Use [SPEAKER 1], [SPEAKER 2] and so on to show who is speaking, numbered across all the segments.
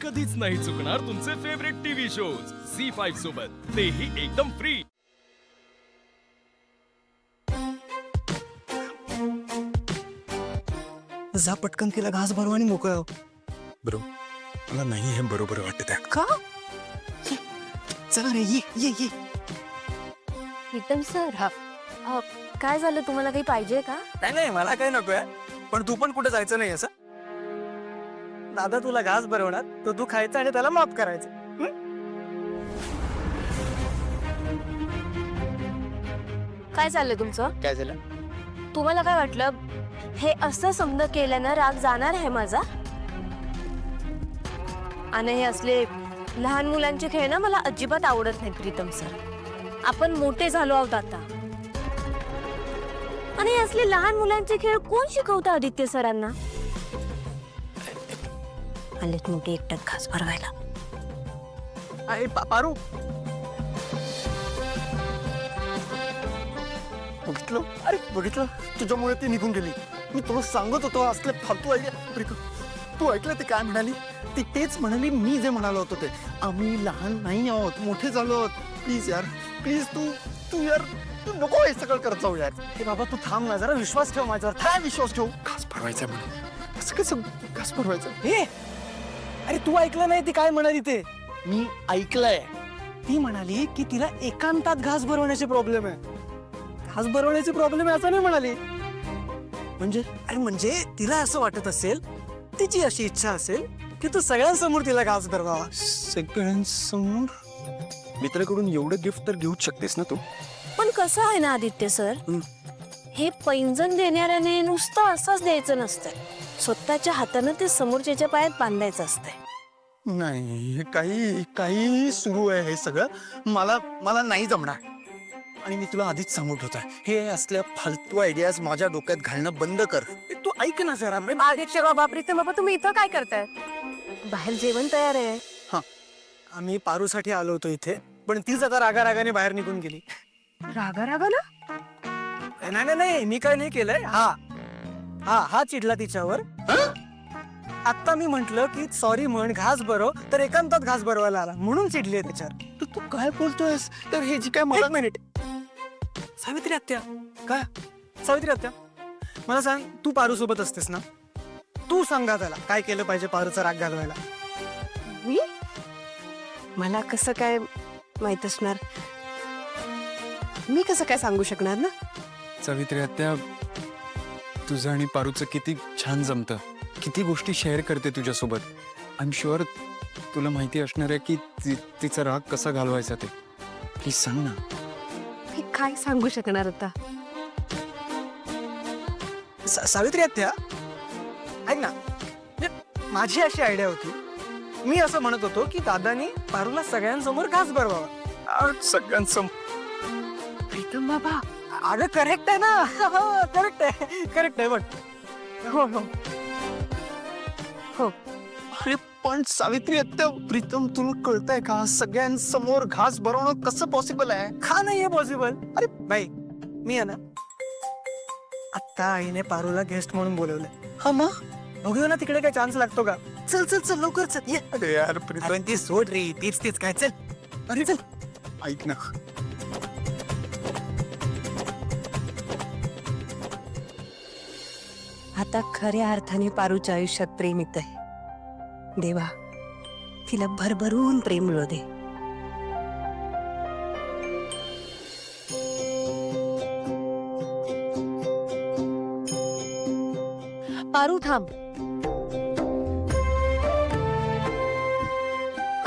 [SPEAKER 1] कधीच नाही चुकणार तुमचे फेवरेट टीव्ही शोज झी5 सोबत, तेही एकदम फ्री।
[SPEAKER 2] जा पटकन तिला घास भरव आणि मोकळ हो.
[SPEAKER 3] ब्रो मला नाही हे बरोबर वाटत आहे।
[SPEAKER 2] का चला रे ये ये ये
[SPEAKER 4] प्रीतम सर काय झालं, तुम्हाला काही पाहिजे का?
[SPEAKER 2] नाही नाही मला काही नकोय, पण तू पण कुठे जायचं नाही असं। दादा तुला घास भरवणार तर तू खायचं आणि त्याला माफ करायचं।
[SPEAKER 4] काय चाललंय तुमचं?
[SPEAKER 2] काय झालं?
[SPEAKER 4] तुम्हाला काय वाटलं हे असं समज केल्यानं राग जाणार आहे माझा? आणि हे असले लहान मुलांचे खेळ ना मला अजिबात आवडत नाही प्रीतम सर। आपण मोठे झालो आहोत आता, आणि हे असले लहान मुलांचे खेळ कोण शिकवतं आदित्य सरांना? आलेत मोठे एकट्यात घास भरवायला।
[SPEAKER 2] अरे पारू बघितलं, अरे बघितलं, तुझ्यामुळे ती निघून गेली। मी तुला सांगत होतो असले फालतू आयडिया। तू ऐकलं ते काय म्हणाली? ती तेच म्हणाली मी जे म्हणालो होतो ते, आम्ही लहान नाही आहोत, मोठे झालो आहोत। प्लीज यार, प्लीज तू यार, तू नको हे सगळं करत जाऊ यार। हे बाबा तू थांब ना जरा, विश्वास ठेव माझ्यावर, काय विश्वास ठेव?
[SPEAKER 3] घास भरवायचा म्हणून असं कसं घास भरवायचं?
[SPEAKER 2] हे अरे तू ऐकलं नाही ती काय म्हणाली ते? मी ऐकलंय। ती म्हणाली की तिला एकांतात घास भरवण्याचे प्रॉब्लेम आहे। घास भरवण्याचे प्रॉब्लेम आहे असं नाही म्हणाली। म्हणजे अरे म्हणजे तिला असं वाटत असेल, तिची अशी इच्छा असेल की तू सगळ्यांसमोर तिला घास भरवावा।
[SPEAKER 3] सगळ्यांसमोर? मित्राकडून एवढं गिफ्ट तर घेऊच शकतेस ना तू।
[SPEAKER 4] पण कसं आहे ना आदित्य सर, हे पैंजण देणाऱ्याने नुसतं असंच द्यायचं नसतं, स्वतःच्या हातानं ते समोरच्याच्या पायात बांधायचं असतंय।
[SPEAKER 2] नाही हे काही सुरू आहे हे सगळं, मला नाही जमणार। आणि मी तुला आधीच सांगत होता, हे असल्या फालतू आयडियाज माझ्या डोक्यात घालणं बंद कर। तू ऐक ना जरा।
[SPEAKER 4] आदित्य बाबा, प्रीतम बाबा, तुम्ही इथं काय करताय? बाहेर जेवण तयार आहे।
[SPEAKER 2] हा, आम्ही पारूसाठी आलो होतो इथे, पण तीच आता रागारागाने बाहेर निघून गेली।
[SPEAKER 4] रागा रागा ना?
[SPEAKER 2] नाही नाही मी काय नाही केलंय। हा चिडला तिच्यावर। आता मी म्हंटल की सॉरी म्हण, घास भरव, तर एकांतात घास भरवायला आला म्हणून चिडली त्याच्यावर। तू काय बोलतोयस? तर हे जी काय मला मिनिट सावित्री आत्या, काय सावित्री आत्या मला सांग, तू पारू सोबत असतेस ना, तू सांगा त्याला काय केलं पाहिजे पारूचा राग घालवायला।
[SPEAKER 4] मी? मला कसं काय माहित असणार? मी कसं काय सांगू शकणार ना?
[SPEAKER 3] सावित्री आत्या, तुझं आणि पारूचं किती छान जमतं, किती गोष्टी शेअर करते तुझ्यासोबत। आय एम शुअर तुला माहिती असणार आहे की तिचा राग कसा घालवायचा ते। प्लीज सांग ना।
[SPEAKER 4] मी काय सांगू शकणार आता?
[SPEAKER 2] सावित्री आत्या ऐक ना, माझी अशी आयडिया होती, मी असं म्हणत होतो की दादानी पारूला सगळ्यांसमोर घास भरवावा।
[SPEAKER 3] सगळ्यांसमोर?
[SPEAKER 4] प्रीतम बाबा,
[SPEAKER 2] अगं करेक्ट आहे ना? करेक्ट आहे बट
[SPEAKER 4] हो हो हो,
[SPEAKER 2] अरे पण सावित्री आत्या, प्रीतम तुला कळतंय का सगळ्यांसमोर घास भरवणं कसं पॉसिबल आहे? का नाहीये पॉसिबल? अरे बाई, मी आहे ना, आता आईने पारूला गेस्ट म्हणून बोलवलंय। हा मग बघूया ना तिकडे काय चान्स लागतो का? चल चल चल लवकर चल, ये।
[SPEAKER 3] अरे यार प्रीतम,
[SPEAKER 2] ती सोड रे, तीच काय, चल।
[SPEAKER 3] अरे
[SPEAKER 2] चल
[SPEAKER 3] ऐक ना।
[SPEAKER 4] आता खऱ्या अर्थाने पारूच्या आयुष्यात प्रेम येत आहे। देवा, तिला भरभरून प्रेम मिळू दे। पारू थांब,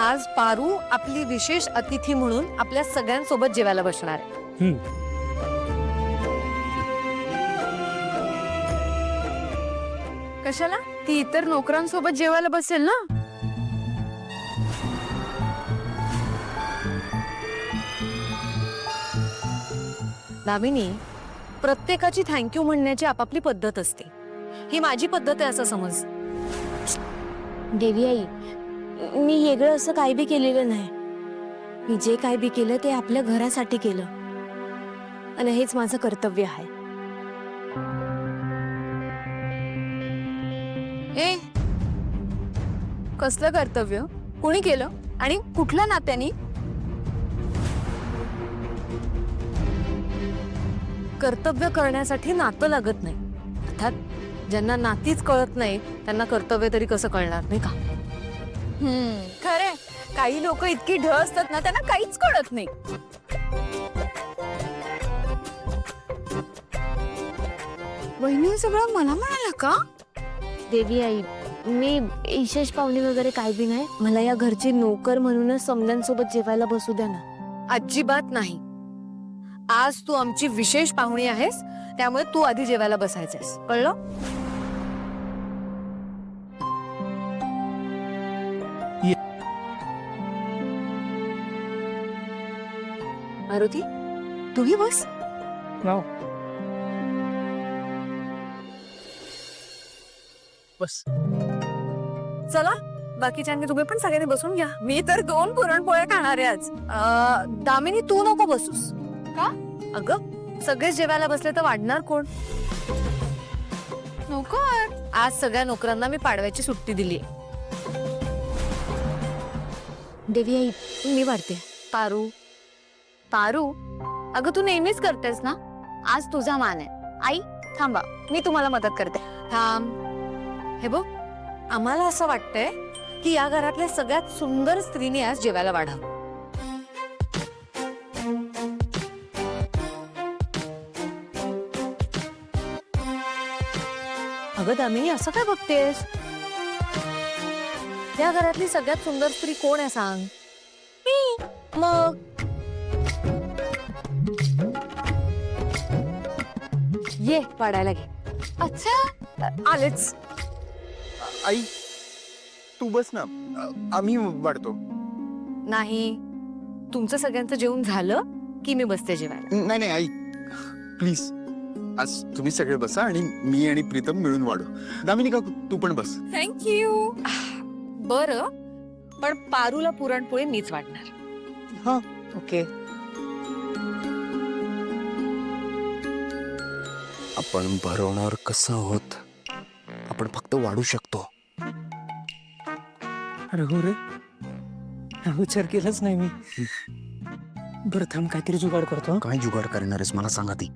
[SPEAKER 4] आज पारू आपली विशेष अतिथी म्हणून आपल्या सगळ्यांसोबत जेवायला बसणार आहे। कशाला? ती इतर नोकरांसोबत जेवायला बसेल ना? दामिनी, प्रत्येकाची थँक्यू म्हणण्याची आपापली पद्धत असते, ही माझी पद्धत आहे असं समज। देवी आई, मी वेगळं असं काही बी केलेलं नाही। मी जे काही बी केलं ते आपल्या घरासाठी केलं, आणि हेच माझं कर्तव्य आहे। ए कसलं कर्तव्य? कोणी केलं आणि कुठल्या नात्यानी? कर्तव्य करण्यासाठी नातं लागत नाही. अर्थात ज्यांना नातीच कळत नाही त्यांना कर्तव्य तरी कसं कळणार, नाही का? खरे, काही लोक इतकी ढ असतात ना, त्यांना काहीच कळत नाही. वहिनी सगळं मला म्हणाला का?
[SPEAKER 5] देवी आई, मी विशेष पाहुणे वगैरे काय बी नाही. मला या घरची नोकर म्हणूनच समजांसोबत जेवायला बसू द्या ना.
[SPEAKER 4] अजिबात नाही. आज तू आमची विशेष पाहुणी आहेस, त्यामुळे तू आधी जेवायला बसायचंस, कळलं? मारुती, तूही बस.
[SPEAKER 2] बस.
[SPEAKER 4] चला, बाकीच्यांनी तुम्ही पण सगळ्यांनी बसून घ्या. मी तर 2 पुरणपोळ्या खाणार आहे आज. दामिनी, तू नको बसूस. का? अगं, सगळेच जेवायला बसले तर वाढणार कोण? नोकर. आज सगळ्या नोकरांना मी पाडव्याची सुट्टी दिली.
[SPEAKER 5] देवी आई,
[SPEAKER 4] मी वाढते. पारू, पारू, अगं तू नेहमीच करतेस ना.
[SPEAKER 5] आज तुझा मान आहे. आई थांबा, मी तुम्हाला मदत करते.
[SPEAKER 4] थांब. हे बघ, आम्हाला असं वाटतंय की या घरातल्या सगळ्यात सुंदर स्त्रीने आज जेवायला वाढावं. अगं दामिनी, असं काय बघतेस? या घरातली सगळ्यात सुंदर स्त्री कोण आहे सांग? मी. मग ये वाढायला घे. अच्छा, आलेच.
[SPEAKER 3] आई तू बस ना, आम्ही वाढतो.
[SPEAKER 4] नाही, तुमचं सगळ्यांचं जेवण झालं की मी बसते जेवायला.
[SPEAKER 3] नाही नाही आई, प्लीज आज तुम्ही सगळे बसा आणि मी आणि प्रीतम मिळून वाढू. दामिनी का तू पण बस.
[SPEAKER 4] थँक्यू. बरं, पण पारूला पुरणपोळी मीच वाढणार.
[SPEAKER 3] हा,
[SPEAKER 4] ओके.
[SPEAKER 3] आपण भरवणार कसं आहोत? आपण फक्त वाढू शकतो.
[SPEAKER 2] अरे हो रे, हा विचार केलाच नाही मी. बरं थांब, काहीतरी जुगाड करतो.
[SPEAKER 3] काय जुगाड करणार आहेस मला सांगा ती.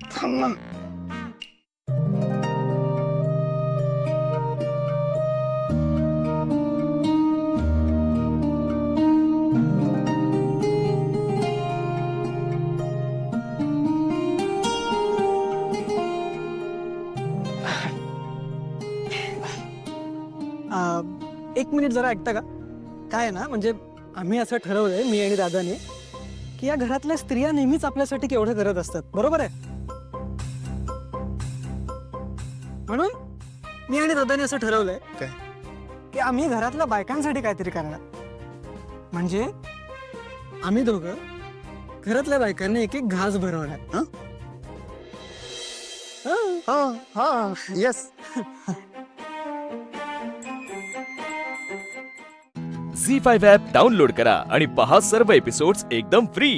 [SPEAKER 2] एक मिनिट जरा ऐकता का? काय आहे ना, म्हणजे आम्ही असं ठरवलंय, मी आणि दादाने, की या घरातल्या स्त्रिया नेहमीच आपल्यासाठी केवढं करत असतात, बरोबर आहे? म्हणून मी आणि दादाने असं ठरवलंय
[SPEAKER 3] काय?
[SPEAKER 2] की आम्ही घरातल्या बायकांसाठी काहीतरी करणार. म्हणजे आम्ही दोघं घरातल्या बायकांना एक एक घास भरवणार.
[SPEAKER 3] येस.
[SPEAKER 1] झी5 ॲप डाउनलोड करा आणि पहा सर्व एपिसोड्स एकदम फ्री.